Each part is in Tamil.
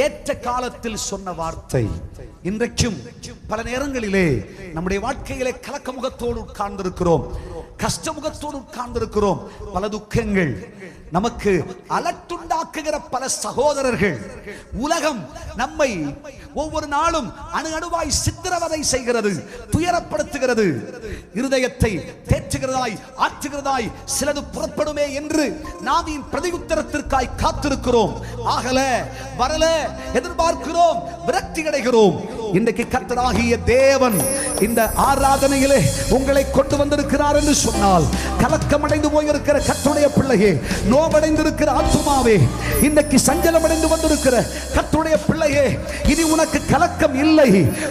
ஏற்ற காலத்தில் சொன்ன வார்த்தை இன்றைக்கும் பல நேரங்களிலே நம்முடைய வாழ்க்கையிலே கலக்க முகத்தோடு உட்கார்ந்திருக்கிறோம், கஷ்டமுகத்தோடு உட்கார்ந்திருக்கிறோம். பல துக்கங்கள் நமக்கு அலட்டுண்டாக்குகிற பல சகோதரர்கள், உலகம் நம்மை ஒவ்வொரு நாளும் அணு அணுவாய் சித்திரவதை செய்கிறது, துயரப்படுத்துகிறது, இருதயத்தை தேற்றுகிறதாய் ஆற்றுகிறதாய் சிலது புறப்படுமே என்று நாவின் பிரதியுத்தரத்திற்காய் காத்திருக்கிறோம். ஆகல வரல எதிர்பார்க்கிறோம், விரக்தி அடைகிறோம். இன்றைக்கு கர்த்தராகிய தேவன் இந்த ஆராதனையிலே உங்களை கொண்டு வந்திருக்கிறார் என்று சொன்னால், கலக்கமடைந்து போயிருக்கிற கர்த்தருடைய பிள்ளையே, நோவடைந்திருக்கிற ஆத்துமாவே, இன்னைக்கு சஞ்சலமடைந்து வந்திருக்கிற கர்த்தருடைய பிள்ளையே, இனி உனக்கு கலக்கம் இல்லை,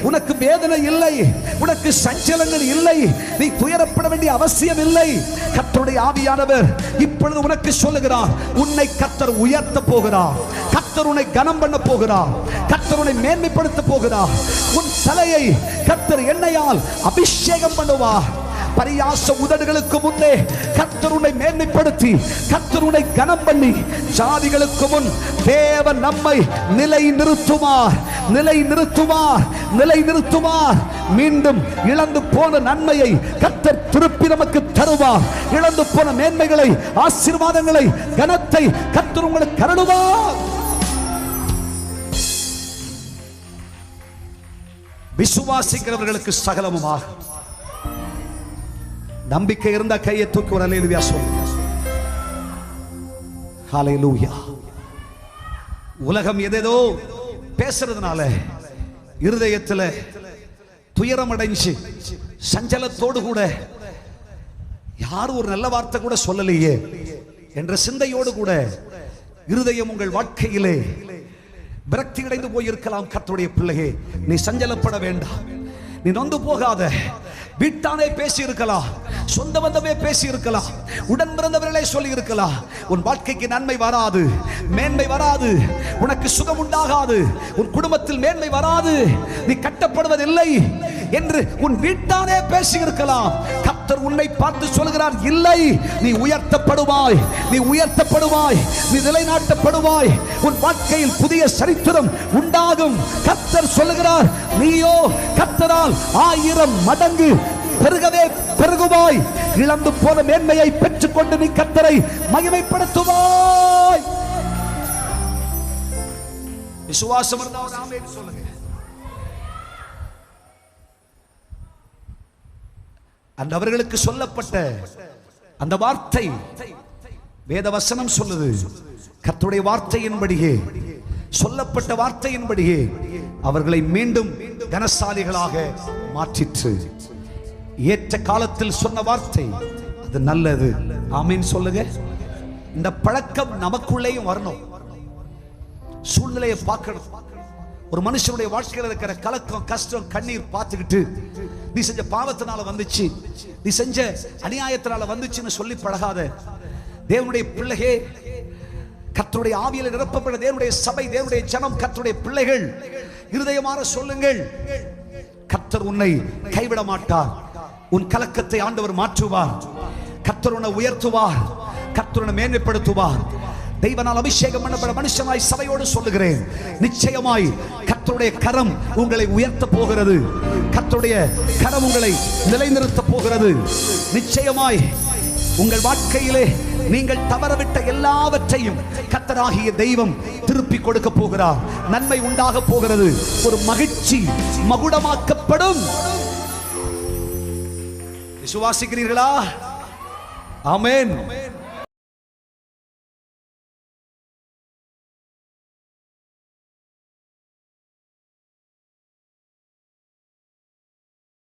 உனக்கு வேதனை இல்லை, உனக்கு சஞ்சலங்கள் இல்லை, நீ துயரப்பட வேண்டிய அவசியம் இல்லை. கர்த்தருடைய ஆவியானவர் இப்பொழுது உனக்கு சொல்லுகிறார், உன்னை கர்த்தர் உயர்த்த போகிறார், கர்த்தர் உன்னை கனம் பண்ண போகிறார், கர்த்தர் உன்னை மேன்மைப்படுத்த போகிறார். உன் தலையை கர்த்தர் எண்ணெயால் அபிஷேகம் பண்ணுவார். பரியாச உதடுகளுக்கு முன்னே கர்த்தர் உன்னை மேன்மைப்படுத்தி, கர்த்தர் உன்னை கனம் பண்ணி, ஜாதிகளுக்கு முன் தேவன் நம்மை நிலை நிறுத்துவார், நிலை நிறுத்துவார், நிலை நிறுத்துவார். மீண்டும் இழந்து போன நன்மையை கர்த்தர் திருப்பி நமக்கு தருவார். இழந்து போன மேன்மைகளை, ஆசீர்வாதங்களை, கனத்தை கர்த்தர் உங்களுக்கு கருணுவார். விசுவாசிக்கிறவர்களுக்கு சகலமுமாக. நம்பிக்கை இருந்த கையை தூக்கி ஒரு அல்லேலூயா சொல்லுங்க. ஹல்லேலூயா. உலகம் எதேதோ பேசுறதுனால இருதயத்துல துயரம் அடைஞ்சு சஞ்சலத்தோடு கூட யாரும் ஒரு நல்ல வார்த்தை கூட சொல்லலையே என்ற சிந்தையோடு கூட இருதயம் உங்கள் வாழ்க்கையிலே விரக்தி அடைந்து போயிருக்கலாம். கர்த்தருடைய பிள்ளையே, நீ சஞ்சலப்பட வேண்டாம், நீ நொந்து போகாத. வீட்டானே பேசி இருக்கலாம், சொந்த பந்தமே பேசி இருக்கலாம், உடன் பிறந்தவர்களே சொல்லி இருக்கலாம், உன் வாழ்க்கைக்கு நன்மை வராது, மேன்மை வராது, உனக்கு சுகம் உண்டாகாது, உன் குடும்பத்தில் மேன்மை வராது, நீ கட்டப்படுவதில்லை என்று உன் வீட்டானே பேசி இருக்கலாம். கர்த்தர் உன்னை பார்த்து சொல்கிறார், இல்லை, நீ உயர்த்தப்படுவாய், நீ உயர்த்தப்படுவாய், நீ நிலைநாட்டப்படுவாய், உன் வாழ்க்கையில் புதிய சரித்திரம் உண்டாகும். கர்த்தர் சொல்லுகிறார், நீயோ கர்த்தரால் 1000 மடங்கு பெருகவே பெருகுவாய். இழந்து போன மேன்மையை பெற்றுக்கொண்டு நீ கர்த்தரை மகிமைப்படுத்துவாய். விசுவாசம் இருந்தால் ஆமென் சொல்லுங்க. அந்த அவர்களுக்கு சொல்லப்பட்ட அந்த வார்த்தை வேத வசனம் சொல்லுது. கர்த்தருடைய வார்த்தையின்படியே, சொல்லப்பட்ட வார்த்தையின்படியே அவர்களை மீண்டும் கனசாலிகளாக மாற்றிற்று. ஏற்ற காலத்தில் சொன்ன வார்த்தை அது நல்லது. ஆமென் சொல்லுங்க. இந்த பழக்கம் நமக்குள்ளேயும் வரணும். சூழ்நிலையை பார்க்கணும். ஒரு மனுஷனுடைய வாழ்க்கையில் இருக்கிற கலக்கம், கஷ்டம், கண்ணீர் பார்த்துக்கிட்டு நீ செஞ்ச பாவத்தினால வந்துச்சு, நீ செஞ்ச அநியாயத்தினால வந்துச்சுன்னு சொல்லி பழகாத. தேவனுடைய பிள்ளையே, கர்த்தருடைய ஆவியில் நிரப்பப்பட்ட தேவனுடைய சபை, தேவனுடைய ஜனம், கர்த்தருடைய பிள்ளைகள், இருதயமாற சொல்லுங்கள், கர்த்தர் உன்னை கைவிட மாட்டார். உன் கலக்கத்தை ஆண்டவர் மாற்றுவார். கர்த்தர் உன்னை உயர்த்துவார், கர்த்தர் உன்னை மேன்மைப்படுத்துவார். தெய்வனால் அபிஷேகம் பண்ணப்பட்ட மனுஷனாய் சபையோடு சொல்லுகிறேன், நிச்சயமாய் கர்த்தருடைய கரம் உங்களை உயர்த்த போகிறது. கர்த்தருடைய கரம் உங்களை நிலைநிறுத்த போகிறது. நிச்சயமாய் உங்கள் வாழ்க்கையிலே நீங்கள் தவறவிட்ட எல்லாவற்றையும் கர்த்தராகிய தெய்வம் திருப்பி கொடுக்க போகிறார். நன்மை உண்டாக போகிறது. ஒரு மகிழ்ச்சி மகுடமாக்கப்படும். விசுவாசிக்கிறீர்களா? ஆமென்.